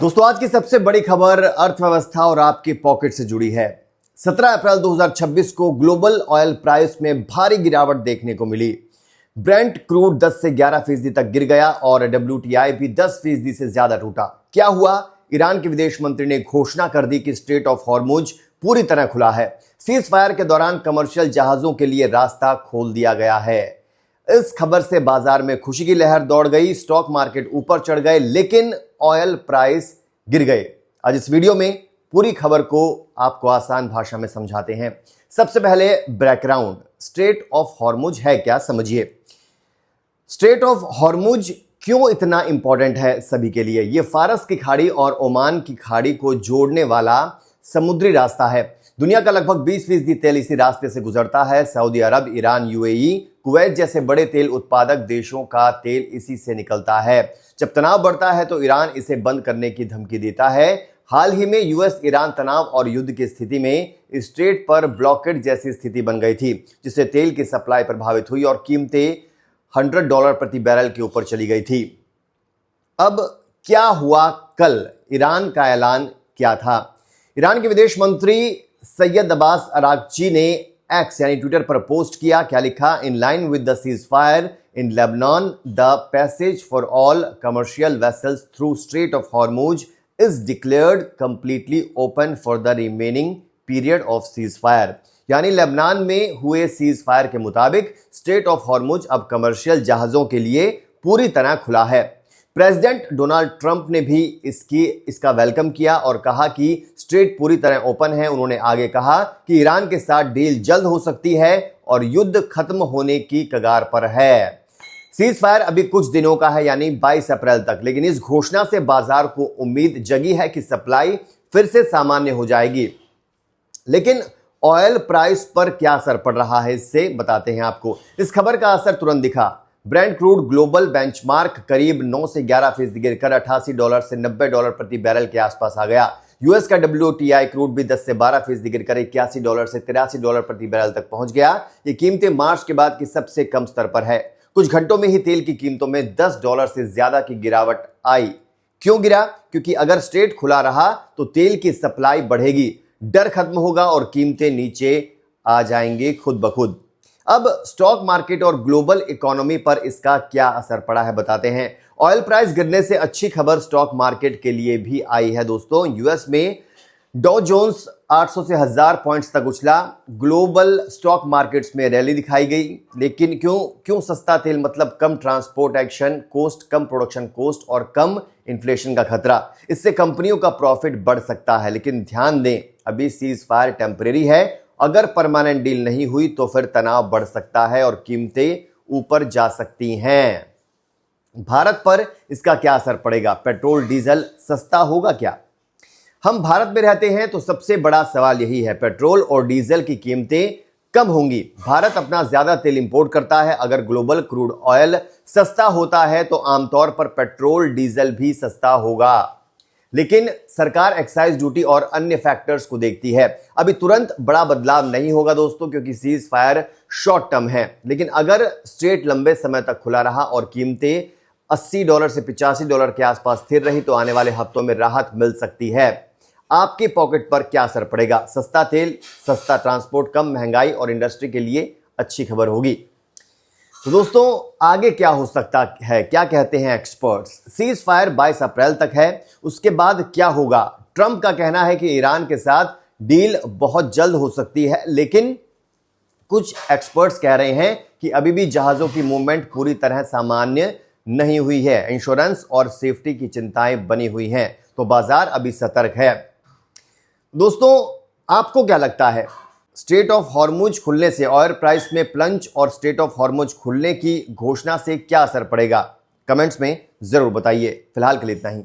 दोस्तों आज की सबसे बड़ी खबर अर्थव्यवस्था और आपके पॉकेट से जुड़ी है। 17 अप्रैल 2026 को ग्लोबल ऑयल प्राइस में भारी गिरावट देखने को मिली। ब्रेंट क्रूड 10 से 11% तक गिर गया और WTI भी 10% से ज्यादा टूटा। क्या हुआ? ईरान के विदेश मंत्री ने घोषणा कर दी कि स्ट्रेट ऑफ हॉर्मुज पूरी तरह खुला है। सीज फायर के दौरान कमर्शियल जहाजों के लिए रास्ता खोल दिया गया है। इस खबर से बाजार में खुशी की लहर दौड़ गई, स्टॉक मार्केट ऊपर चढ़ गए, लेकिन ऑयल प्राइस गिर गए। आज इस वीडियो में पूरी खबर को आपको आसान भाषा में समझाते हैं। सबसे पहले बैकग्राउंड, स्ट्रेट ऑफ हॉर्मुज है क्या, समझिए। स्ट्रेट ऑफ हॉर्मुज क्यों इतना इंपॉर्टेंट है सभी के लिए? यह फारस की खाड़ी और ओमान की खाड़ी को जोड़ने वाला समुद्री रास्ता है। दुनिया का लगभग 20% तेल इसी रास्ते से गुजरता है। सऊदी अरब, ईरान, UAE, कुवैत जैसे बड़े तेल उत्पादक देशों का तेल इसी से निकलता है। जब तनाव बढ़ता है तो ईरान इसे बंद करने की धमकी देता है। हाल ही में US ईरान तनाव और युद्ध की स्थिति में स्ट्रेट पर ब्लॉकेड जैसी स्थिति बन गई थी, जिससे तेल की सप्लाई प्रभावित हुई और कीमतें $100 प्रति बैरल के ऊपर चली गई थी। अब क्या हुआ? कल ईरान का ऐलान क्या था? ईरान के विदेश मंत्री सैयद अब्बास अरागची ने एक्स यानी ट्विटर पर पोस्ट किया। क्या लिखा? In line with the cease fire in Lebanon, the passage for all commercial vessels through straight of Hormuz is declared completely open for the remaining period of cease fire. यानी Lebanon में हुए cease fire के मुताबिक straight of Hormuz अब commercial जहाजों के लिए पूरी तरह खुला है। प्रेसिडेंट डोनाल्ड ट्रंप ने भी इसका वेलकम किया और कहा कि स्ट्रेट पूरी तरह ओपन है। उन्होंने आगे कहा कि ईरान के साथ डील जल्द हो सकती है और युद्ध खत्म होने की कगार पर है। सीज फायर अभी कुछ दिनों का है, यानी 22 अप्रैल तक, लेकिन इस घोषणा से बाजार को उम्मीद जगी है कि सप्लाई फिर से सामान्य हो जाएगी। लेकिन ऑयल प्राइस पर क्या असर पड़ रहा है, इससे बताते हैं आपको। इस खबर का असर तुरंत दिखा। ब्रेंट क्रूड ग्लोबल बेंचमार्क करीब 9 से 11% गिरकर $88 से $90 प्रति बैरल के आसपास आ गया। US का WTI क्रूड भी 10 से 12% गिरकर $81 से $83 प्रति बैरल तक पहुंच गया। ये कीमतें मार्च के बाद की सबसे कम स्तर पर है। कुछ घंटों में ही तेल की कीमतों में $10 से ज्यादा की गिरावट आई। क्यों गिरा? क्योंकि अगर स्ट्रेट खुला रहा तो तेल की सप्लाई बढ़ेगी, डर खत्म होगा और कीमतें नीचे आ जाएंगे खुद ब खुद। अब स्टॉक मार्केट और ग्लोबल इकोनॉमी पर इसका क्या असर पड़ा है, बताते हैं। ऑयल प्राइस गिरने से अच्छी खबर स्टॉक मार्केट के लिए भी आई है दोस्तों। US में डॉ जोन्स 800 से 1000 पॉइंट्स तक उछला। ग्लोबल स्टॉक मार्केट्स में रैली दिखाई गई। लेकिन क्यों सस्ता तेल मतलब कम ट्रांसपोर्ट एक्शन कॉस्ट, कम प्रोडक्शन कॉस्ट और कम इन्फ्लेशन का खतरा। इससे कंपनियों का प्रॉफिट बढ़ सकता है। लेकिन ध्यान दें, अभी सीज फायर टेम्परेरी है। अगर परमानेंट डील नहीं हुई तो फिर तनाव बढ़ सकता है और कीमतें ऊपर जा सकती हैं। भारत पर इसका क्या असर पड़ेगा? पेट्रोल डीजल सस्ता होगा क्या? हम भारत में रहते हैं तो सबसे बड़ा सवाल यही है, पेट्रोल और डीजल की कीमतें कब होंगी? भारत अपना ज्यादा तेल इंपोर्ट करता है। अगर ग्लोबल क्रूड ऑयल सस्ता होता है तो आमतौर पर पेट्रोल डीजल भी सस्ता होगा। लेकिन सरकार एक्साइज ड्यूटी और अन्य फैक्टर्स को देखती है। अभी तुरंत बड़ा बदलाव नहीं होगा दोस्तों, क्योंकि सीज फायर शॉर्ट टर्म है। लेकिन अगर स्ट्रेट लंबे समय तक खुला रहा और कीमतें $80 से $85 के आसपास स्थिर रही तो आने वाले हफ्तों में राहत मिल सकती है। आपके पॉकेट पर क्या असर पड़ेगा? सस्ता तेल, सस्ता ट्रांसपोर्ट, कम महंगाई और इंडस्ट्री के लिए अच्छी खबर होगी। तो दोस्तों आगे क्या हो सकता है, क्या कहते हैं एक्सपर्ट्स? सीज फायर 22 अप्रैल तक है, उसके बाद क्या होगा? ट्रंप का कहना है कि ईरान के साथ डील बहुत जल्द हो सकती है, लेकिन कुछ एक्सपर्ट्स कह रहे हैं कि अभी भी जहाजों की मूवमेंट पूरी तरह सामान्य नहीं हुई है। इंश्योरेंस और सेफ्टी की चिंताएं बनी हुई हैं, तो बाजार अभी सतर्क है। दोस्तों आपको क्या लगता है, स्ट्रेट ऑफ हॉर्मुज खुलने से ऑयल प्राइस में प्लंज और स्ट्रेट ऑफ हॉर्मुज खुलने की घोषणा से क्या असर पड़ेगा? कमेंट्स में जरूर बताइए। फिलहाल के लिए इतना ही।